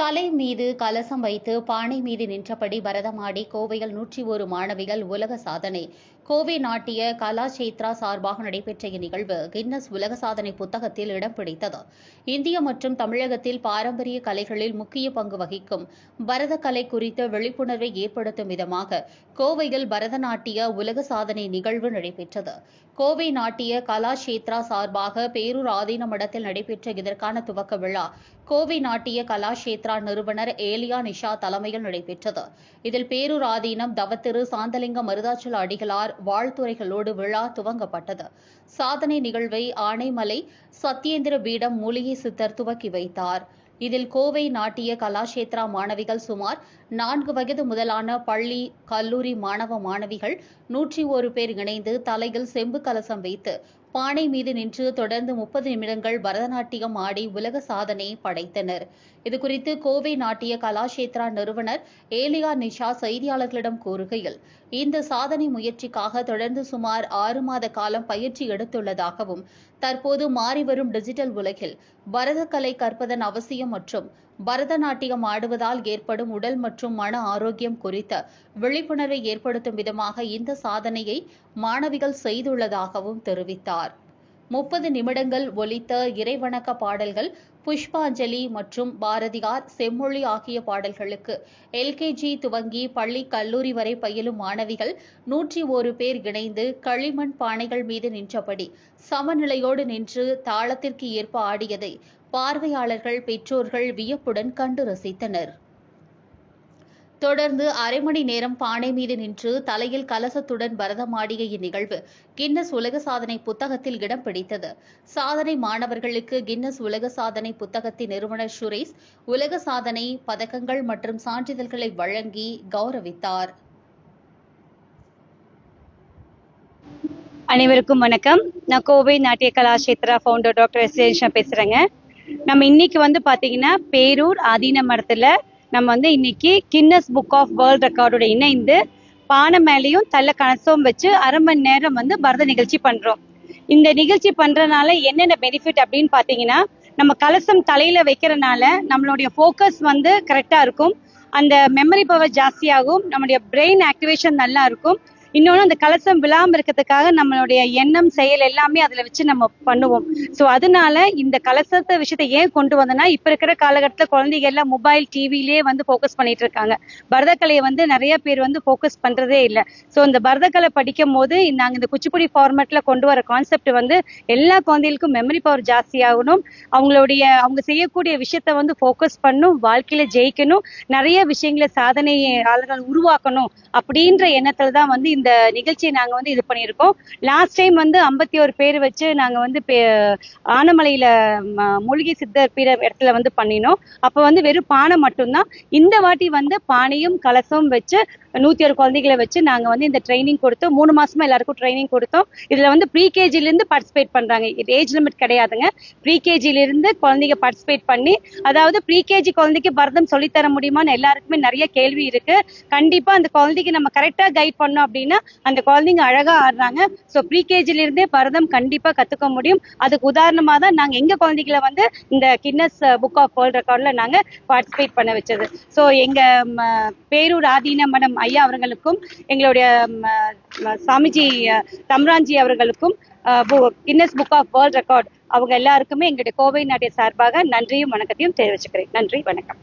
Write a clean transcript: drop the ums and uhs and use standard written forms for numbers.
தலை மீது கலசம் வைத்து பானை மீது நின்றபடி பரதமாடி கோவையில் 101 மாணவிகள் உலக சாதனை. கோவை நாட்டிய கலாஷேத்ரா சார்பாக நடைபெற்ற இந்நிகழ்வு கின்னஸ் உலக சாதனை புத்தகத்தில் இடம் பிடித்தது. இந்திய மற்றும் தமிழகத்தில் பாரம்பரிய கலைகளில் முக்கிய பங்கு வகிக்கும் பரதக்கலை குறித்த விழிப்புணர்வை ஏற்படுத்தும் விதமாக கோவையில் பரதநாட்டிய உலக சாதனை நிகழ்வு நடைபெற்றது. கோவை நாட்டிய கலாஷேத்ரா சார்பாக பேரூர் ஆதீன மடத்தில் நடைபெற்ற இதற்கான துவக்க விழா கோவை நாட்டிய கலாஷேத்ரா நிறுவனர் ஏலியா நிஷா தலைமையில் நடைபெற்றது. இதில் பேரூர் ஆதீனம் தவத்திரு சாந்தலிங்க மருதாச்சல அடிகளார் வாழ்த்துரைகளோடு விழா துவங்கப்பட்டது. சாதனை நிகழ்வை ஆனைமலை சத்யேந்திர பீடம் மூலிகை சித்தர் துவக்கி வைத்தார். இதில் கோவை நாட்டிய கலாஷேத்ரா மாணவிகள் சுமார் 4 வயது முதலான பள்ளி கல்லூரி மாணவ மாணவிகள் 101 பேர் இணைந்து தலையில் செம்பு கலசம் வைத்து பானை மீது நின்று தொடர்ந்து 30 நிமிடங்கள் பரதநாட்டியம் ஆடி உலக சாதனை படைத்தனர். இதுகுறித்து கோவை நாட்டிய கலாஷேத்ரா நிறுவனர் ஏலியா நிஷா செய்தியாளர்களிடம் கூறுகையில், இந்த சாதனை முயற்சிக்காக தொடர்ந்து சுமார் 6 மாத காலம் பயிற்சி எடுத்துள்ளதாகவும், தற்போது மாறிவரும் டிஜிட்டல் உலகில் பரதக்கலை கற்பதன் அவசியம் மற்றும் பரதநாட்டியம் ஆடுவதால் ஏற்படும் உடல் மற்றும் மன ஆரோக்கியம் குறித்த விழிப்புணர்வை ஏற்படுத்தும் விதமாக இந்த சாதனையை மாணவிகள் செய்துள்ளதாகவும் தெரிவித்தார். 30 நிமிடங்கள் ஒலித்த இறைவணக்க பாடல்கள், புஷ்பாஞ்சலி மற்றும் பாரதியார் செம்மொழி ஆகிய பாடல்களுக்கு LKG துவங்கி பள்ளி கல்லூரி வரை பயிலும் மாணவிகள் 101 பேர் இணைந்து களிமண் பானைகள் மீது நின்றபடி சமநிலையோடு நின்று தாளத்திற்கு ஏற்ப ஆடியதை பார்வையாளர்கள் பெற்றோர்கள் வியப்புடன் கண்டு ரசித்தனர். தொடர்ந்து அரை மணி நேரம் பானை மீது நின்று தலையில் கலசத்துடன் பரதமாடிய இந்நிகழ்வு கின்னஸ் உலக சாதனை புத்தகத்தில் இடம் பிடித்தது. சாதனை மாணவர்களுக்கு கின்னஸ் உலக சாதனை புத்தகத்தின் நிறுவனர் சுரேஷ் உலக சாதனை பதக்கங்கள் மற்றும் சான்றிதழ்களை வழங்கி கௌரவித்தார். அனைவருக்கும் வணக்கம். நான் கோவை நாட்டிய கலாஷேத்ரா ஃபவுண்டர் டாக்டர் எஸ் பேசுறேங்க. நம்ம இன்னைக்கு பாத்தீங்கன்னா பேரூர் ஆதீன மடத்துல நம்ம இன்னைக்கு கின்னஸ் புக் ஆஃப் வேர்ல்ட் ரெக்கார்டோட இணைந்து பானை மேலையும் தள்ள கலசம் வச்சு அரை மணி நேரம் பரத நிகழ்ச்சி பண்றோம். இந்த நிகழ்ச்சி பண்றதுனால என்னென்ன பெனிஃபிட் அப்படின்னு பாத்தீங்கன்னா, நம்ம கலசம் தலையில வைக்கிறதுனால நம்மளுடைய ஃபோக்கஸ் கரெக்டா இருக்கும், அந்த மெமரி பவர் ஜாஸ்தியாகும், நம்மளுடைய பிரெயின் ஆக்டிவேஷன் நல்லா இருக்கும். இன்னொன்று, அந்த கலசம் விழாம இருக்கிறதுக்காக நம்மளுடைய எண்ணம் செயல் எல்லாமே அதுல வச்சு நம்ம பண்ணுவோம். ஸோ அதனால இந்த கலசத்தை விஷயத்தை ஏன் கொண்டு வந்தோம்னா, இப்ப இருக்கிற காலகட்டத்தில் குழந்தைங்க எல்லாம் மொபைல் டிவிலேயே ஃபோக்கஸ் பண்ணிட்டு இருக்காங்க. பரதக்கலையை நிறைய பேர் ஃபோக்கஸ் பண்றதே இல்லை. ஸோ இந்த பரதக்கலை படிக்கும் போது நாங்கள் இந்த குச்சிப்புடி ஃபார்மேட்ல கொண்டு வர கான்செப்ட் எல்லா குழந்தைகளுக்கும் மெமரி பவர் ஜாஸ்தியாகணும், அவங்க செய்யக்கூடிய விஷயத்த ஃபோக்கஸ் பண்ணும், வாழ்க்கையில ஜெயிக்கணும், நிறைய விஷயங்களை சாதனையாளர்கள் உருவாக்கணும் அப்படின்ற எண்ணத்துல தான் இந்த நிகழ்ச்சியை நாங்க இது பண்ணியிருக்கோம். லாஸ்ட் டைம் 51 பேர் வச்சு நாங்க ஆனமலையில மூலிகை சித்தர் பீட இடத்துல பண்ணினோம். அப்ப வெறும் பானை மட்டும்தான். இந்த வாட்டி பானையும் கலசம் வச்சு 101 குழந்தைகளை வச்சு நாங்க இந்த ட்ரைனிங் கொடுத்தோம். 3 மாசமா எல்லாருக்கும் ட்ரைனிங் கொடுத்தோம். இதுல ப்ரீகேஜில இருந்து பார்ட்டிசிபேட் பண்றாங்க. ஏஜ் லிமிட் கிடையாதுங்க. ப்ரீகேஜில இருந்து குழந்தைங்க பார்ட்டிசிபேட் பண்ணி, அதாவது ப்ரீகேஜி குழந்தைக்கு பரதம் சொல்லித்தர முடியுமான்னு எல்லாருக்குமே நிறைய கேள்வி இருக்கு. கண்டிப்பா அந்த குழந்தைக்கு நம்ம கரெக்டா கைட் பண்ணோம் அப்படின்னா அந்த குழந்தைங்க அழகா ஆடுறாங்க. ஸோ ப்ரீகேஜில இருந்தே பரதம் கண்டிப்பா கத்துக்க முடியும். அதுக்கு உதாரணமா தான் நாங்க எங்க குழந்தைகளை இந்த கின்னஸ் புக் ஆஃப் வேர்ல்ட் ரெக்கார்ட்ல நாங்க பார்ட்டிசிபேட் பண்ண வச்சது. ஸோ எங்க பேரூர் ஆதீன மடம் ஐயா அவர்களுக்கும், எங்களுடைய சாமிஜி தம்ரான்ஜி அவர்களுக்கும், Guinness book of world record அவங்க எல்லாருக்குமே எங்களுடைய கோவை நாட்டிய சார்பாக நன்றியும் வணக்கத்தையும் தெரிவிச்சுக்கிறேன். நன்றி, வணக்கம்.